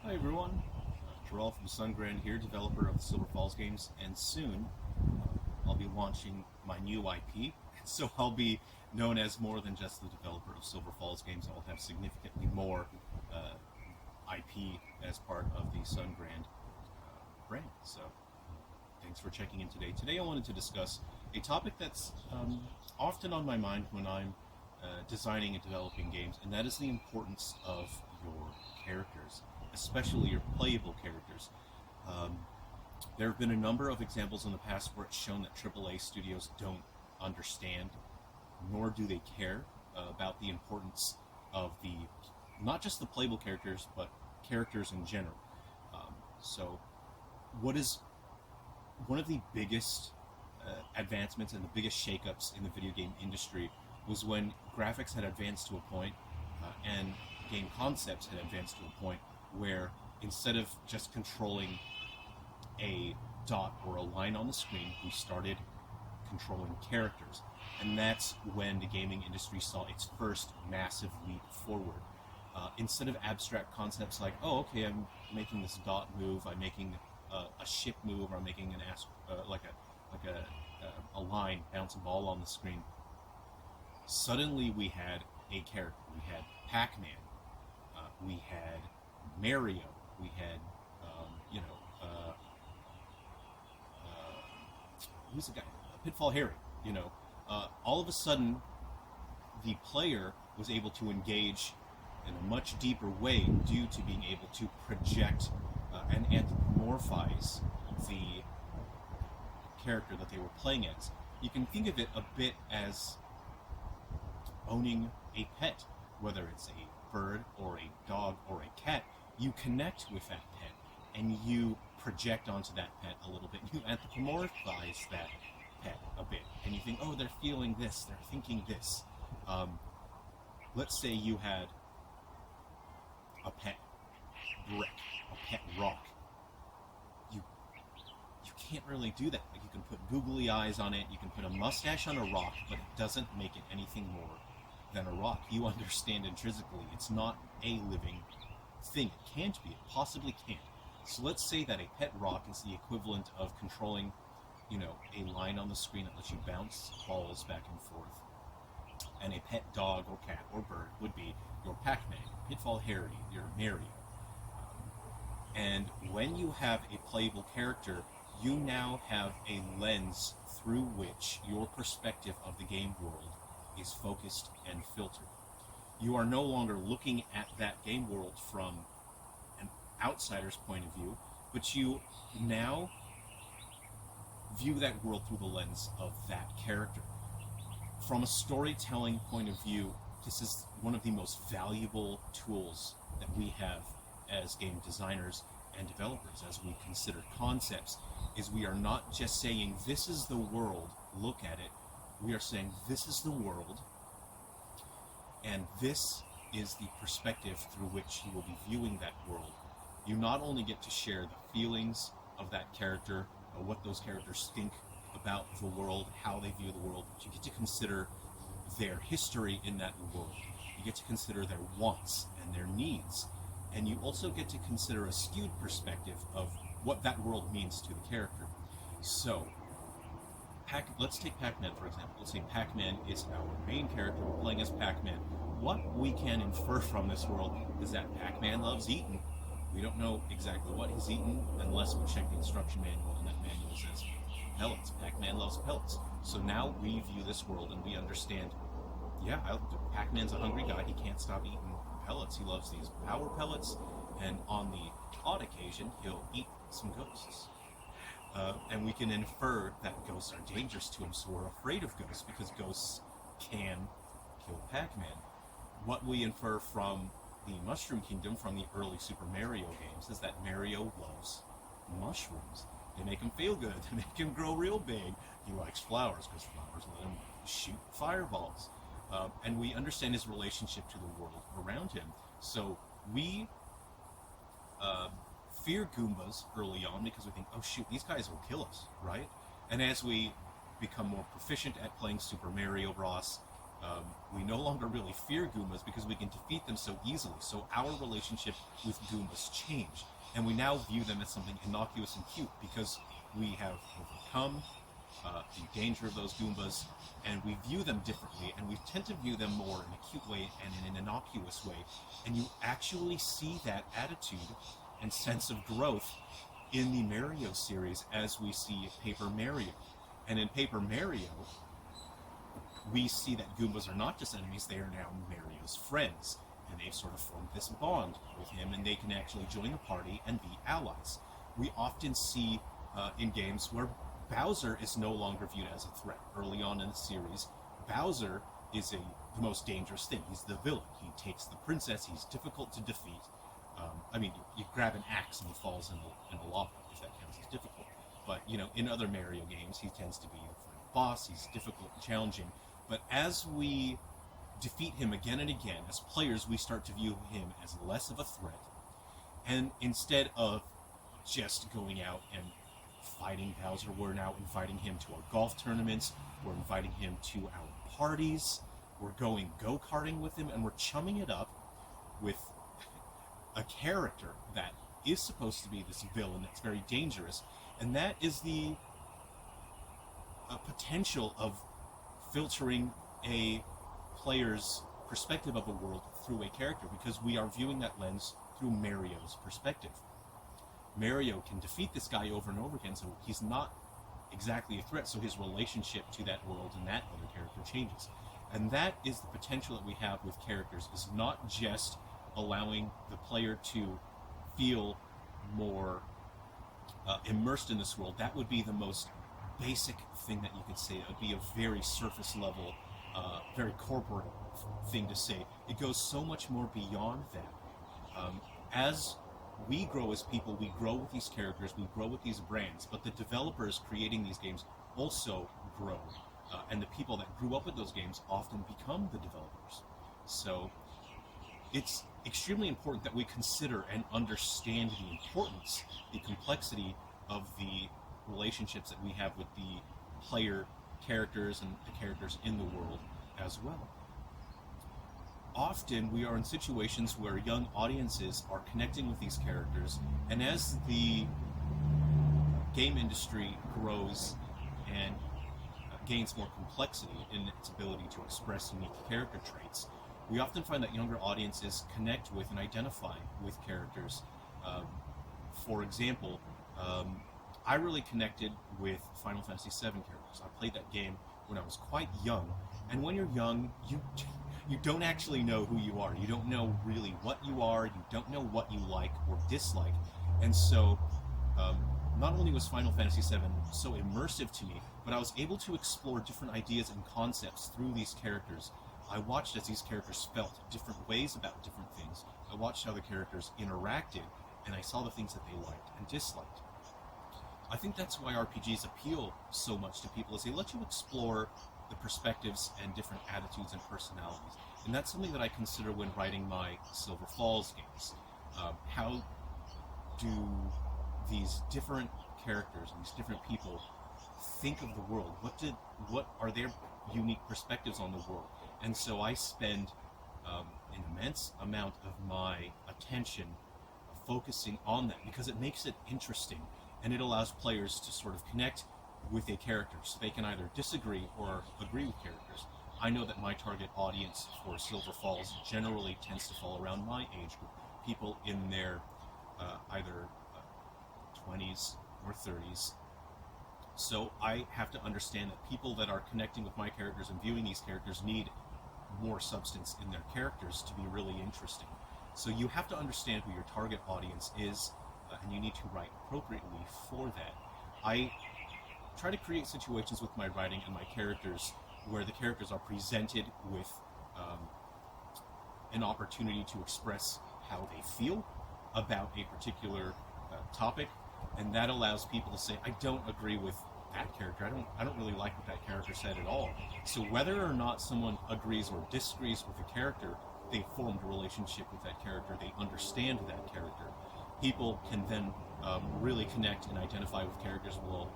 Hi everyone, Jerrel from Sungrand here, developer of the Silver Falls games, and soon I'll be launching my new IP, so I'll be known as more than just the developer of Silver Falls games. I'll have significantly more IP as part of the Sungrand brand. So thanks for checking in today. Today I wanted to discuss a topic that's often on my mind when I'm designing and developing games, and that is the importance of your characters, especially your playable characters. Um, there have been a number of examples in the past where it's shown that AAA studios don't understand, nor do they care about the importance of the not just the playable characters, but characters in general. So, what is one of the biggest advancements and the biggest shakeups in the video game industry was when graphics had advanced to a point and game concepts had advanced to a point where instead of just controlling a dot or a line on the screen, we started controlling characters. And that's when the gaming industry saw its first massive leap forward. Instead of abstract concepts like, oh, okay, I'm making this dot move, I'm making a ship move, or I'm making an a line bounce a ball on the screen. Suddenly we had a character. We had PacMan. We had Mario. We had, who's the guy? Pitfall Harry. All of a sudden, the player was able to engage in a much deeper way due to being able to project and anthropomorphize the character that they were playing as. You can think of it a bit as owning a pet, whether it's a bird or a dog or a cat. You connect with that pet and you project onto that pet a little bit. You anthropomorphize that pet a bit, and you think, oh, they're feeling this, they're thinking this. Let's say you had a pet brick, a pet rock. You can't really do that. Like, you can put googly eyes on it, you can put a mustache on a rock, but it doesn't make it anything more than a rock. You understand intrinsically it's not a living thing. It can't be. It possibly can't. So let's say that a pet rock is the equivalent of controlling, a line on the screen that lets you bounce balls back and forth. And a pet dog or cat or bird would be your PacMan, Pitfall Harry, your Mario. And when you have a playable character, you now have a lens through which your perspective of the game world is focused and filtered. You are no longer looking at that game world from an outsider's point of view, but you now view that world through the lens of that character. From a storytelling point of view, this is one of the most valuable tools that we have as game designers and developers as we consider concepts, is we are not just saying, this is the world, look at it. We are saying, this is the world, and this is the perspective through which you will be viewing that world. You not only get to share the feelings of that character, or what those characters think about the world, how they view the world, but you get to consider their history in that world. You get to consider their wants and their needs. And you also get to consider a skewed perspective of what that world means to the character. So, let's take PacMan for example. Let's say PacMan is our main character. We're playing as PacMan. What we can infer from this world is that PacMan loves eating. We don't know exactly what he's eaten unless we check the instruction manual, and that manual says pellets. PacMan loves pellets. So now we view this world and we understand, yeah, PacMan's a hungry guy. He can't stop eating pellets. He loves these power pellets, and on the odd occasion, he'll eat some ghosts. And we can infer that ghosts are dangerous to him, so we're afraid of ghosts because ghosts can kill PacMan. What we infer from the Mushroom Kingdom, from the early Super Mario games, is that Mario loves mushrooms. They make him feel good. They make him grow real big. He likes flowers because flowers let him shoot fireballs. And we understand his relationship to the world around him. So we fear Goombas early on because we think, oh shoot, these guys will kill us, right? And as we become more proficient at playing Super Mario Bros., We no longer really fear Goombas because we can defeat them so easily. So our relationship with Goombas changed, and we now view them as something innocuous and cute because we have overcome the danger of those Goombas, and we view them differently, and we tend to view them more in a cute way and in an innocuous way. And you actually see that attitude and sense of growth in the Mario series as we see Paper Mario. And in Paper Mario, we see that Goombas are not just enemies, they are now Mario's friends. And they've sort of formed this bond with him, and they can actually join the party and be allies. We often see in games where Bowser is no longer viewed as a threat. Early on in the series, Bowser is the most dangerous thing. He's the villain. He takes the princess. He's difficult to defeat. You grab an axe and he falls in the lava, if that counts as difficult. But, in other Mario games, he tends to be the final boss. He's difficult and challenging. But as we defeat him again and again, as players, we start to view him as less of a threat. And instead of just going out and fighting Bowser, we're now inviting him to our golf tournaments, we're inviting him to our parties, we're going go-karting with him, and we're chumming it up with a character that is supposed to be this villain that's very dangerous, and that is the potential of filtering a player's perspective of the world through a character, because we are viewing that lens through Mario's perspective. Mario can defeat this guy over and over again, so he's not exactly a threat, so his relationship to that world and that other character changes. And that is the potential that we have with characters, is not just allowing the player to feel more immersed in this world. That would be the most basic thing that you could say. It would be a very surface level, very corporate thing to say. It goes so much more beyond that. As we grow as people, we grow with these characters, we grow with these brands, but the developers creating these games also grow. And the people that grew up with those games often become the developers. So it's extremely important that we consider and understand the importance, the complexity of the relationships that we have with the player characters and the characters in the world as well. Often we are in situations where young audiences are connecting with these characters, and as the game industry grows and gains more complexity in its ability to express unique character traits, we often find that younger audiences connect with and identify with characters. For example, I really connected with Final Fantasy VII characters. I played that game when I was quite young, and when you're young, you don't actually know who you are. You don't know really what you are. You don't know what you like or dislike. And so, not only was Final Fantasy VII so immersive to me, but I was able to explore different ideas and concepts through these characters. I watched as these characters felt different ways about different things. I watched how the characters interacted, and I saw the things that they liked and disliked. I think that's why RPGs appeal so much to people, is they let you explore the perspectives and different attitudes and personalities. And that's something that I consider when writing my Silver Falls games. How do these different characters and these different people think of the world? What are their unique perspectives on the world? And so I spend an immense amount of my attention focusing on that, because it makes it interesting, and it allows players to sort of connect with a character, so they can either disagree or agree with characters. I know that my target audience for Silver Falls generally tends to fall around my age group, people in their either 20s or 30s. So I have to understand that people that are connecting with my characters and viewing these characters need more substance in their characters to be really interesting. So you have to understand who your target audience is, and you need to write appropriately for that. I try to create situations with my writing and my characters where the characters are presented with an opportunity to express how they feel about a particular topic, and that allows people to say, I don't agree with that character. I don't really like what that character said at all. So whether or not someone agrees or disagrees with the character, they've formed a relationship with that character. They understand that character. People can then really connect and identify with characters. Well,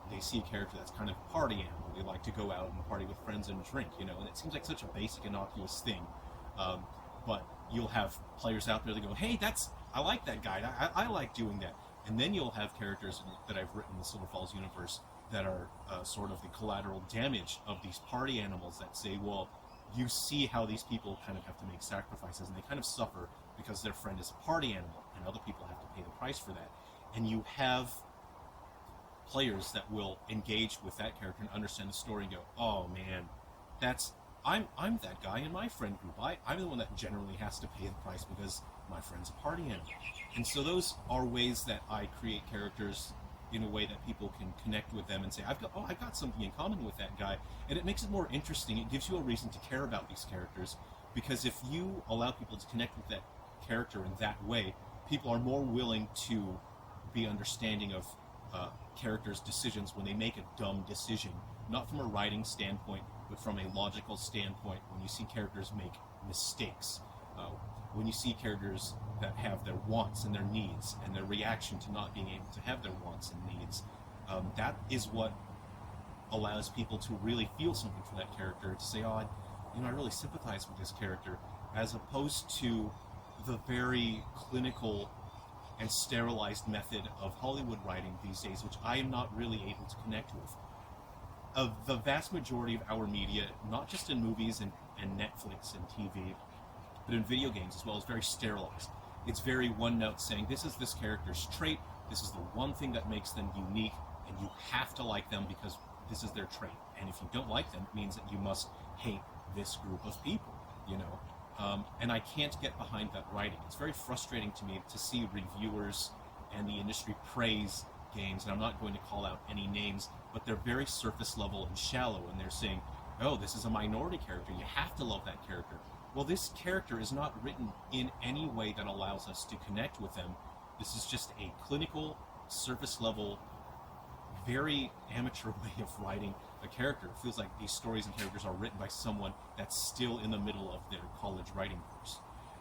they see a character that's kind of a party animal, They like to go out and party with friends and drink, you know, and it seems like such a basic, innocuous thing. But you'll have players out there that go, hey, I like that guy, I like doing that. And then you'll have characters that I've written in the Silver Falls universe that are sort of the collateral damage of these party animals that say, well, you see how these people kind of have to make sacrifices, and they kind of suffer because their friend is a party animal, and other people have to pay the price for that. And you have players that will engage with that character and understand the story and go, oh man, I'm that guy in my friend group. I'm the one that generally has to pay the price because my friend's a party animal. And so those are ways that I create characters in a way that people can connect with them and say, I've got something in common with that guy. And it makes it more interesting. It gives you a reason to care about these characters, because if you allow people to connect with that character in that way, people are more willing to be understanding of characters' decisions when they make a dumb decision, not from a writing standpoint, but from a logical standpoint. When you see characters make mistakes, when you see characters that have their wants and their needs and their reaction to not being able to have their wants and needs, that is what allows people to really feel something for that character, to say, oh, I really sympathize with this character, as opposed to the very clinical and sterilized method of Hollywood writing these days, which I am not really able to connect with. The vast majority of our media, not just in movies and Netflix and TV, but in video games as well, is very sterilized. It's very one note, saying this is this character's trait, this is the one thing that makes them unique, and you have to like them because this is their trait. And if you don't like them, it means that you must hate this group of people, you know. And I can't get behind that writing. It's very frustrating to me to see reviewers and the industry praise games, and I'm not going to call out any names, but they're very surface level and shallow, and they're saying, oh, this is a minority character, you have to love that character. Well, this character is not written in any way that allows us to connect with them. This is just a clinical, surface level, very amateur way of writing a character. It feels like these stories and characters are written by someone that's still in the middle of their college writing course.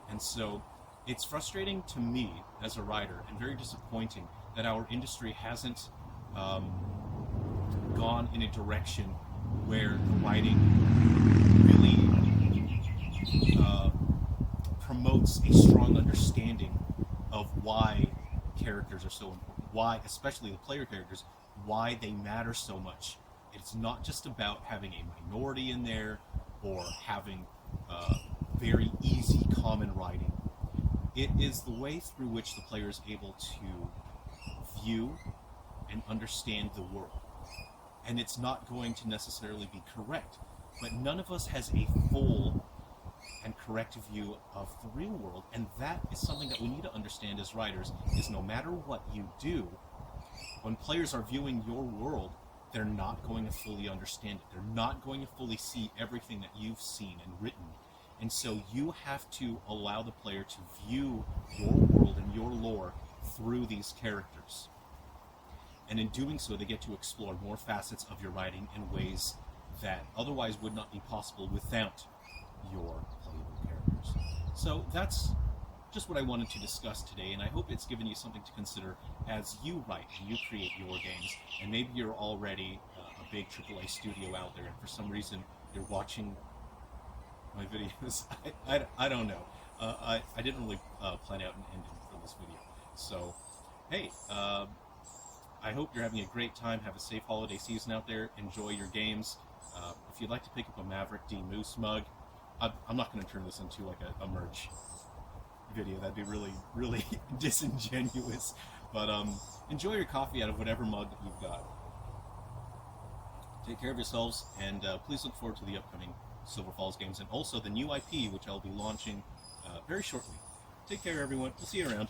And so it's frustrating to me as a writer, and very disappointing, that our industry hasn't gone in a direction where the writing really promotes a strong understanding of why characters are so important, why, especially the player characters, why they matter so much. It's not just about having a minority in there or having very easy common writing. It is the way through which the player is able to view and understand the world. And it's not going to necessarily be correct, but none of us has a full and correct view of the real world, and that is something that we need to understand as writers, is no matter what you do, when players are viewing your world, they're not going to fully understand it. They're not going to fully see everything that you've seen and written. And so you have to allow the player to view your world and your lore through these characters. And in doing so, they get to explore more facets of your writing in ways that otherwise would not be possible without your playable characters. So that's just what I wanted to discuss today, and I hope it's given you something to consider as you write and you create your games. And maybe you're already a big AAA studio out there, and for some reason you're watching my videos. I don't know. I didn't really plan out an ending for this video. So, hey, I hope you're having a great time. Have a safe holiday season out there. Enjoy your games. If you'd like to pick up a Maverick D Moose mug, I'm not going to turn this into like a merch video. That'd be really, really disingenuous. But enjoy your coffee out of whatever mug that you've got. Take care of yourselves, and please look forward to the upcoming Silver Falls games, and also the new IP, which I'll be launching very shortly. Take care, everyone. We'll see you around.